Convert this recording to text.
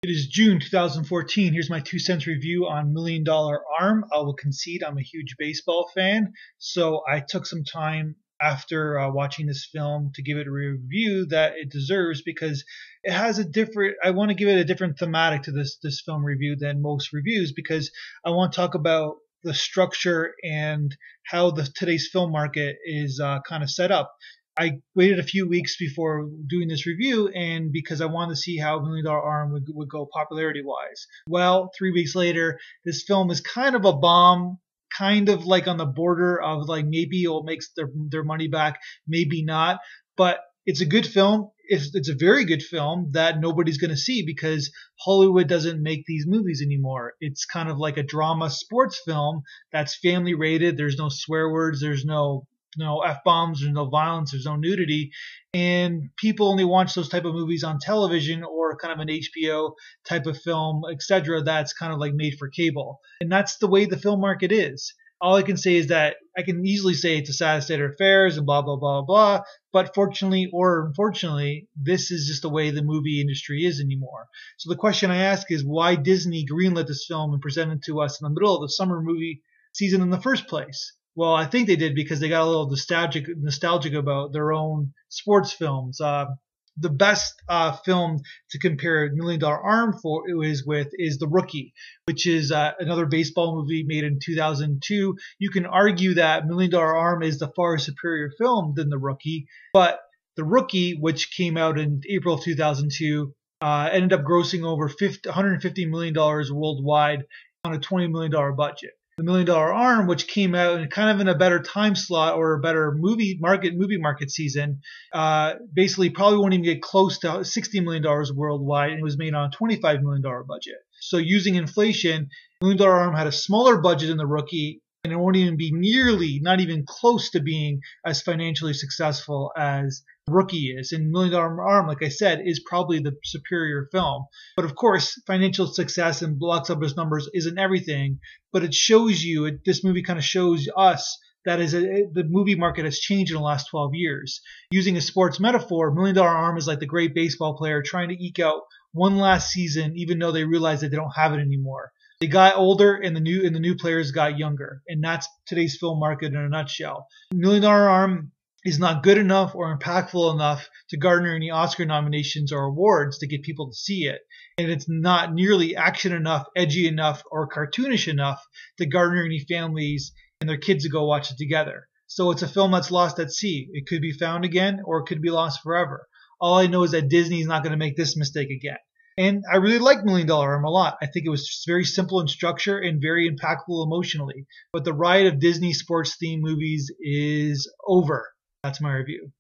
It is June 2014. Here's my 2 cents review on Million Dollar Arm. I will concede I'm a huge baseball fan, so I took some time after watching this film to give it a review that it deserves because it has a different. I want to give it a different thematic to this film review than most reviews because I want to talk about the structure and how the today's film market is kind of set up. I waited a few weeks before doing this review, and because I wanted to see how Million Dollar Arm would go popularity wise. Well, 3 weeks later, this film is kind of a bomb, kind of like on the border of like maybe it'll make their money back, maybe not. But it's a good film. It's a very good film that nobody's going to see because Hollywood doesn't make these movies anymore. It's kind of like a drama sports film that's family rated. There's no swear words. There's no f bombs. There's no violence. There's no nudity, and people only watch those type of movies on television or kind of an HBO type of film, etc. That's kind of like made for cable, and that's the way the film market is. All I can say is that I can easily say it's a sad state of affairs and blah blah blah blah. But fortunately or unfortunately, this is just the way the movie industry is anymore. So the question I ask is why Disney greenlit this film and presented it to us in the middle of the summer movie season in the first place? Well, I think they did because they got a little nostalgic about their own sports films. The best film to compare Million Dollar Arm is The Rookie, which is another baseball movie made in 2002. You can argue that Million Dollar Arm is the far superior film than The Rookie, but The Rookie, which came out in April of 2002, ended up grossing over $150 million worldwide on a $20 million budget. The Million Dollar Arm, which came out in kind of in a better time slot or a better movie market season, basically probably won't even get close to $60 million worldwide, and it was made on a $25 million budget. So using inflation, Million Dollar Arm had a smaller budget than The Rookie, and it won't even be not even close to being as financially successful as Rookie is. And Million Dollar Arm, like I said, is probably the superior film. But of course, financial success and box office numbers isn't everything. But it shows you, this movie kind of shows us that the movie market has changed in the last 12 years. Using a sports metaphor, Million Dollar Arm is like the great baseball player trying to eke out one last season, even though they realize that they don't have it anymore. They got older, and the new players got younger, and that's today's film market in a nutshell. Million Dollar Arm is not good enough or impactful enough to garner any Oscar nominations or awards to get people to see it. And it's not nearly action enough, edgy enough, or cartoonish enough to garner any families and their kids to go watch it together. So it's a film that's lost at sea. It could be found again, or it could be lost forever. All I know is that Disney is not going to make this mistake again. And I really like Million Dollar Arm a lot. I think it was very simple in structure and very impactful emotionally. But the ride of Disney sports themed movies is over. That's my review.